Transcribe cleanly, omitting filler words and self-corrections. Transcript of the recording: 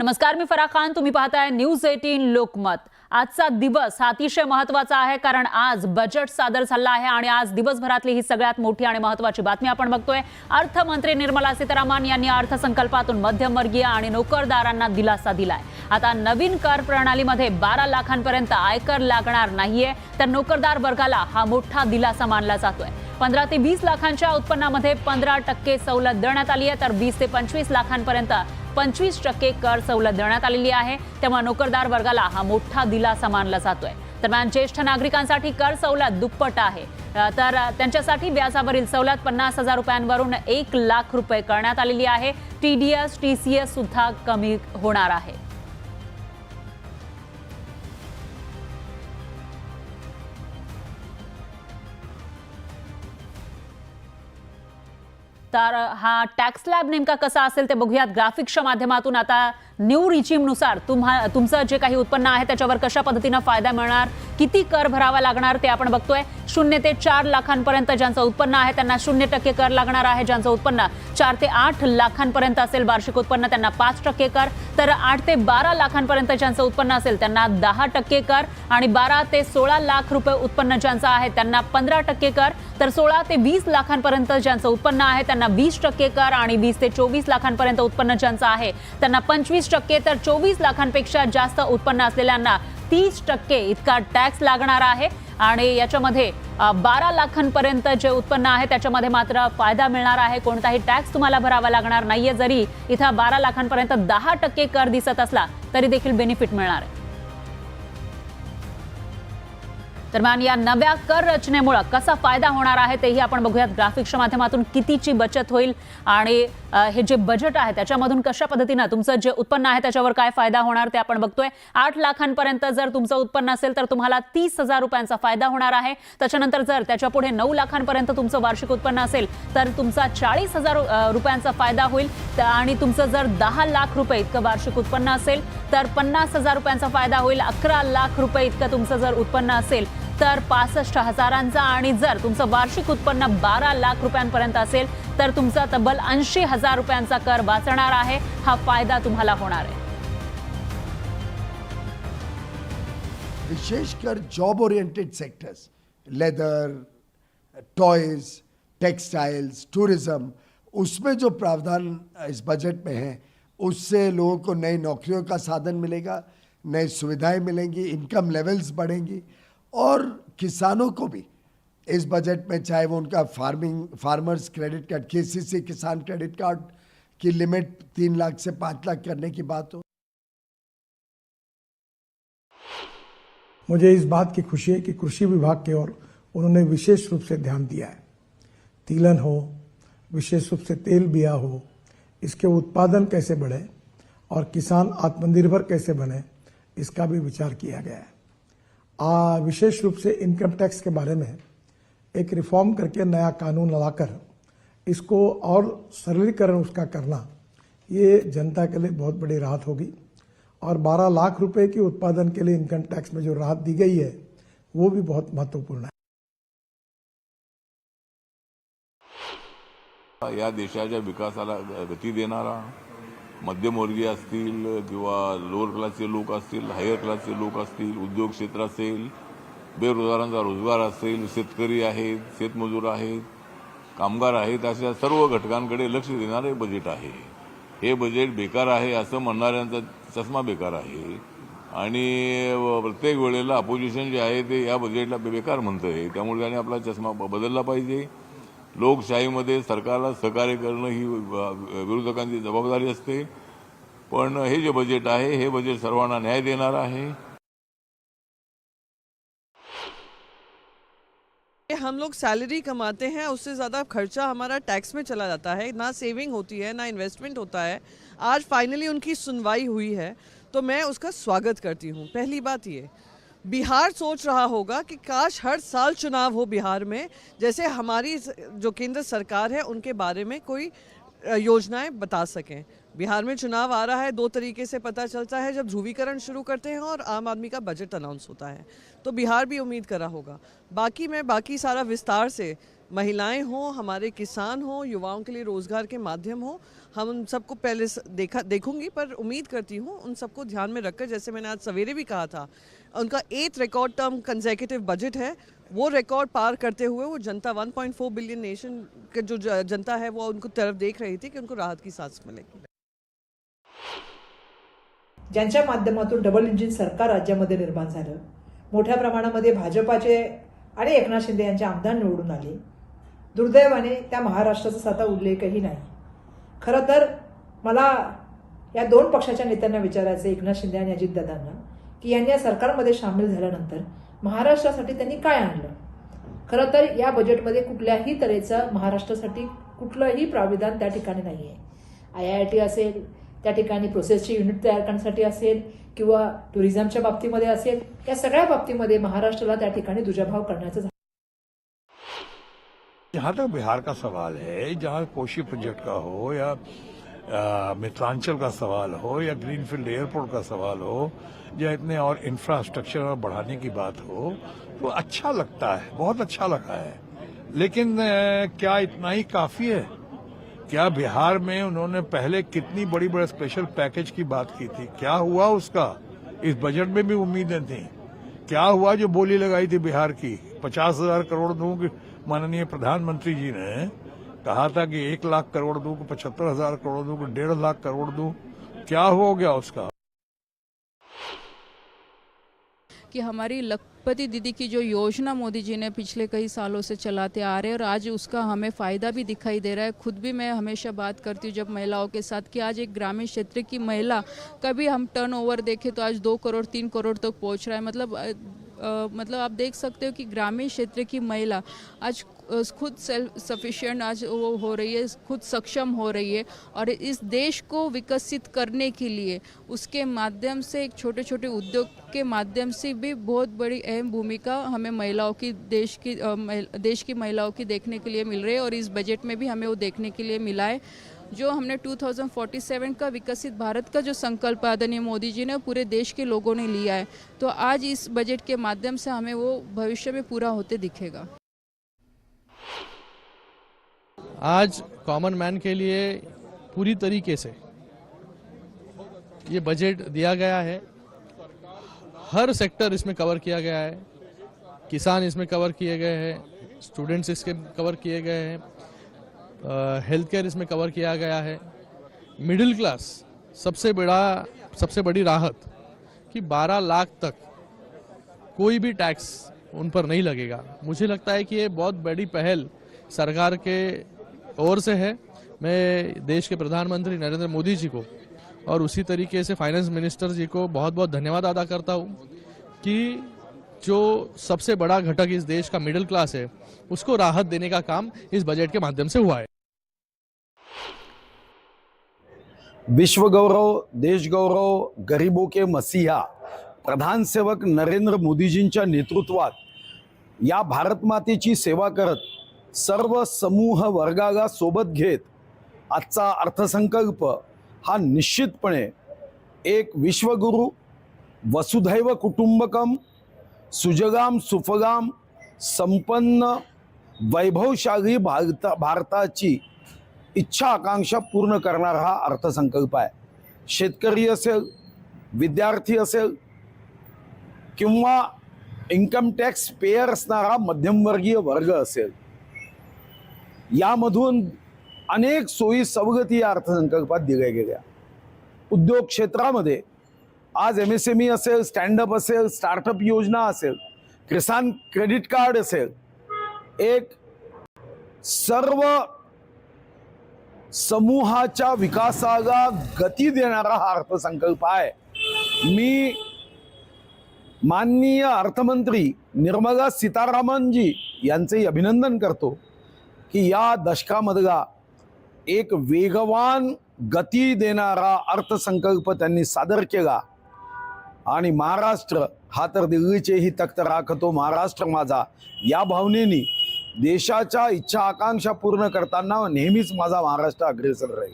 नमस्कार, मी फराह खान. तुम्ही पाहताय न्यूज 18 लोकमत. आजचा दिवस हा अतिशय महत्त्वाचा आहे कारण आज बजेट सादर झाला आहे आणि आज दिवसभरातली ही सगळ्यात मोठी आणि महत्त्वाची बातमी आपण बघतोय. अर्थमंत्री निर्मला सीतारामन यांनी अर्थसंकल्पातून मध्यमवर्गीय आणि नोकरदारांना दिलासा दिलाय. आता नवीन कर प्रणालीमध्ये 12 लाखांपर्यंत आयकर लागणार नाहीये, तर नोकरदार वर्गाला हा मोठा दिलासा मानला जातोय. 15 ते 20 लाखांच्या उत्पन्नामध्ये 15% सवलत देण्यात आली आहे, तर 20 ते 25 लाखांपर्यंत 25% कर सवलत देण्यात आलेली आहे. त्यामुळे नोकरदार वर्गाला हा मोठा दिलासा मानला जातोय. दरम्यान ज्येष्ठ नागरिकांसाठी कर सवलत दुप्पट आहे, तर त्यांच्यासाठी व्याजावरील सवलत 50,000 रुपयांवरून 1 लाख रुपये करण्यात आलेली आहे. TDS TCS सुद्धा कमी होणार आहे. तर हा टॅक्स स्लॅब नेमका कसा असेल ते बघूयात ग्राफिक्सच्या माध्यमातून. आता न्यू रिजिमनुसार तुमचं जे काही उत्पन्न आहे त्याच्यावर कशा पद्धतीने फायदा मिळणार, किती कर भरावा लागणार ते आपण बघतोय. 0 ते 4 लाखांपर्यंत ज्यांचं उत्पन्न आहे त्यांना 0% कर लागणार आहे. ज्यांचं उत्पन्न 4 ते 8 लाखांपर्यंत असेल वार्षिक उत्पन्न त्यांना 5% कर, तर 8 ते 12 लाखांपर्यंत ज्यांचं उत्पन्न असेल त्यांना 10% कर आणि 12 ते 16 लाख रुपये उत्पन्न ज्यांचं आहे त्यांना 15% कर, तर 16 ते 20 लाखांपर्यंत ज्यांचं उत्पन्न आहे त्यांना 20% कर आणि 20 ते 24 लाखांपर्यंत उत्पन्न ज्यांचं आहे त्यांना 25%, तर 24 लाखांपेक्षा जास्त उत्पन्न असलेल्यांना 30% इतका टॅक्स लागणार आहे. आणि याच्यामध्ये 12 लाखांपर्यंत जे उत्पन्न आहे त्याच्यामध्ये मात्र फायदा मिळणार आहे. कोणताही टॅक्स तुम्हाला भरावा लागणार नाहीये. जरी इथं 12 लाखांपर्यंत 10% कर दिसत असला तरी देखील बेनिफिट मिळणार आहे. दरम्यान या नव्या कर रचनेमुळे कसा फायदा होणार आहे तेही आपण बघूयात ग्राफिक्सच्या माध्यमातून. कितीची बचत होईल आणि हे जे बजेट आहे त्याच्यामधून कशा पद्धतीने तुमचं जे उत्पन्न आहे त्याच्यावर काय फायदा होणार ते आपण बघतोय. 8 लाखांपर्यंत जर तुमचं उत्पन्न असेल तर तुम्हाला 30,000 रुपयांचा फायदा होणार आहे. त्याच्यानंतर जर त्याच्या पुढे 9 लाखांपर्यंत तुमचं वार्षिक उत्पन्न असेल तर तुमचा 40,000 रुपयांचा फायदा होईल आणि तुमचं जर 10 लाख रुपये इतकं वार्षिक उत्पन्न असेल तर 50,000 रुपयांचा फायदा होईल. 11 लाख रुपये इतकं तुमचं जर उत्पन्न असेल तर 65,000चा आणि जर तुमचं वार्षिक उत्पन्न 12 लाख रुपयांपर्यंत असेल तर तुमचा तब्बल 80,000 रुपयांचा कर वाचणार आहे. हा फायदा तुम्हाला होणार आहे. विशेषकर job oriented sectors, leather, toys, textiles, tourism, उसमें जो प्रावधान इस बजट में है उससे लोगों को नई नौकरियों का साधन मिलेगा, नई सुविधाएं मिलेंगी, इनकम लेवल्स बढ़ेंगी और किसानों को भी इस बजट में चाहे वो उनका फार्मर्स क्रेडिट कार्ड, KCC किसान क्रेडिट कार्ड की लिमिट 3 लाख से 5 लाख करने की बात हो. मुझे इस बात की खुशी है कि कृषि विभाग की ओर उन्होंने विशेष रूप से ध्यान दिया है. तिलहन हो, विशेष रूप से तेल बिया हो, इसके उत्पादन कैसे बढ़े और किसान आत्मनिर्भर कैसे बने, इसका भी विचार किया गया है. विशेष रूप से इनकम टैक्स के बारे में एक रिफॉर्म करके नया कानून लाकर इसको और सरलीकरण उसका करना, ये जनता के लिए बहुत बड़ी राहत होगी. और 12 लाख रुपए की उत्पादन के लिए इनकम टैक्स में जो राहत दी गई है वो भी बहुत महत्वपूर्ण है. या देशाच्या विकासाला गती देणारा मध्यमवर्गीय असतील किंवा लोअर क्लासचे लोक असतील, हायर क्लासचे लोक असतील, उद्योग क्षेत्र असेल, बेरोजगारांचा रोजगार असेल, शेतकरी आहेत, शेतमजूर आहेत, कामगार आहेत, अशा सर्व घटकांकडे लक्ष देणारे बजेट आहे. हे बजेट बेकार आहे असं म्हणणाऱ्यांचा चष्मा बेकार आहे आणि प्रत्येक वेळेला अपोजिशन जे आहे ते या बजेटला बेकार म्हणतंय. त्यामुळे त्याने आपला चष्मा बदलला पाहिजे. लोकशाहीमध्ये सरकारला सहकार्य करणं ही विरोधकांची जबाबदारी असते, पण हे जे बजेट आहे हे बजेट सर्वांना न्याय देणार आहे. हम लोग सैलरी कमाते हैं, उससे ज़्यादा खर्चा हमारा टैक्स में चला जाता है, ना सेविंग होती है ना इन्वेस्टमेंट होता है. आज फाइनली उनकी सुनवाई हुई है तो मैं उसका स्वागत करती हूँ. पहली बात ये, बिहार सोच रहा होगा कि काश हर साल चुनाव हो बिहार में, जैसे हमारी जो केंद्र सरकार है उनके बारे में कोई योजनाएं बता सकें. बिहार में चुनाव आ रहा है, दो तरीके से पता चलता है, जब ध्रुवीकरण शुरू करते हैं और आम आदमी का बजट अनाउंस होता है, तो बिहार भी उम्मीद करा होगा। बाकी सारा विस्तार से, महिलाएं हों, हमारे किसान हों, युवाओं के लिए रोजगार के माध्यम हो, हम उन सबको पहले देखूंगी, पर उम्मीद करती हूँ उन सबको ध्यान में रखकर, जैसे मैंने आज सवेरे भी कहा था, उनका 8th record term consecutive budget है, वो रिकॉर्ड पार करते हुए वो जनता 1.4 बिलियन नेशन के जो जनता है वो उनको तरफ देख रही थी कि उनको राहत की सांस मिलेगी। ज्यांच्या माध्यमातून डबल इंजिन सरकार राज्यामध्ये निर्माण झालं, मोठ्या प्रमाणामध्ये भाजपाचे आणि एकनाथ शिंदे यांचे आमदार निवडून आले, दुर्दैवाने त्या महाराष्ट्राचा आता उल्लेखही नाही। खरं तर मला या दोन पक्षाच्या नेत्यांना विचारायचं, एकनाथ शिंदे आणि अजितदादांना, की यांनी या सरकारमध्ये सामील झाल्यानंतर महाराष्ट्रासाठी त्यांनी काय आणलं। खरं तर या बजेटमध्ये कुठल्याही तऱ्हेचं महाराष्ट्रासाठी कुठलंही प्राविधान त्या ठिकाणी नाही आहे। IIT असेल, त्या ठिकाणी प्रोसेसची युनिट तयार करण्यासाठी असेल किंवा टुरिझमच्या बाबतीमध्ये असेल, या सगळ्या बाबतीमध्ये महाराष्ट्राला त्या ठिकाणी दुजाभाव करण्याचं। जहाँ तक बिहार का सवाल है, जहाँ कोशी प्रोजेक्ट का हो या मिथिलांचल का सवाल हो या ग्रीनफील्ड एयरपोर्ट का सवाल हो या इतने और इंफ्रास्ट्रक्चर बढ़ाने की बात हो, तो अच्छा लगता है, बहुत अच्छा लगा है। लेकिन क्या इतना ही काफी है? क्या बिहार में उन्होंने पहले कितनी बड़ी बड़ी स्पेशल पैकेज की बात की थी, क्या हुआ उसका? इस बजट में भी उम्मीदें थी, क्या हुआ जो बोली लगाई थी बिहार की 50,000 करोड़ दूंगी? माननीय प्रधानमंत्री जी ने कहा था कि 1 लाख करोड़ दूं, 75,000 करोड़ दूं, 1.5 लाख करोड़ दूं, क्या हो गया उसका? कि हमारी लखपति दीदी की जो योजना मोदी जी ने पिछले कई सालों से चलाते आ रहे हैं और आज उसका हमें फ़ायदा भी दिखाई दे रहा है। खुद भी मैं हमेशा बात करती हूँ जब महिलाओं के साथ कि आज एक ग्रामीण क्षेत्र की महिला का भी हम टर्नओवर देखें तो आज 2 करोड़ 3 करोड़ तक पहुँच रहा है। मतलब आप देख सकते हो कि ग्रामीण क्षेत्र की महिला आज खुद सेल्फ सफिशिएंट आज वो हो रही है, खुद सक्षम हो रही है और इस देश को विकसित करने के लिए उसके माध्यम से एक छोटे छोटे उद्योग के माध्यम से भी बहुत बड़ी अहम भूमिका हमें महिलाओं की देश की महिलाओं की देखने के लिए मिल रही है और इस बजट में भी हमें वो देखने के लिए मिला है। जो हमने 2047 का विकसित भारत का जो संकल्प आदरणीय मोदी जी ने पूरे देश के लोगों ने लिया है, तो आज इस बजट के माध्यम से हमें वो भविष्य में पूरा होते दिखेगा। आज कॉमन मैन के लिए पूरी तरीके से ये बजट दिया गया है। हर सेक्टर इसमें कवर किया गया है, किसान इसमें कवर किए गए हैं, स्टूडेंट्स इसके कवर किए गए हैं, हेल्थ केयर इसमें कवर किया गया है। मिडिल क्लास सबसे बड़ी राहत कि 12 लाख तक कोई भी टैक्स उन पर नहीं लगेगा। मुझे लगता है कि ये बहुत बड़ी पहल सरकार के ओर से है। मैं देश के प्रधानमंत्री नरेंद्र मोदी जी को और उसी तरीके से फाइनेंस मिनिस्टर जी को बहुत बहुत धन्यवाद अदा करता हूँ कि जो सबसे बड़ा घटक इस देश का मिडिल क्लास है उसको राहत देने का काम इस बजट के माध्यम से हुआ है। विश्व गौरव, देश गौरव, गरीबों के मसीहा प्रधान सेवक नरेंद्र मोदीजींच्या नेतृत्वात या भारत मातेची सेवा करत सर्व समूह वर्गाला सोबत घेत आजचा अर्थसंकल्प हा निश्चितपणे एक विश्वगुरु, वसुधैव कुटुंबकम, सुजगाम सुफगाम, संपन्न वैभवशाली भारताची इच्छा आकांक्षा पूर्ण करणारा हा अर्थसंकल्प आहे। शेतकरी असेल, विद्यार्थी असेल किंवा इन्कम टॅक्स पेयर असणारा मध्यमवर्गीय वर्ग असेल, यामधून अनेक सोयी सवलती या अर्थसंकल्पात दिल्या गेल्या। उद्योग क्षेत्रामध्ये आज MSME असेल, स्टँडअप असेल, स्टार्टअप योजना असेल, किसान क्रेडिट कार्ड असेल, एक सर्व समूहाच्या विकासाला गती देणारा हा अर्थसंकल्प आहे। मी माननीय अर्थमंत्री निर्मला सीतारामन जी यांचे अभिनंदन करतो की या दशकामधला एक वेगवान गती देणारा अर्थसंकल्प त्यांनी सादर केला आणि महाराष्ट्र हा तर दिल्लीचेही तख्त राखतो महाराष्ट्र माझा या भावनेने देशाच्या इच्छा आकांक्षा पूर्ण करताना नेहमीच माझा महाराष्ट्र अग्रेसर राहील।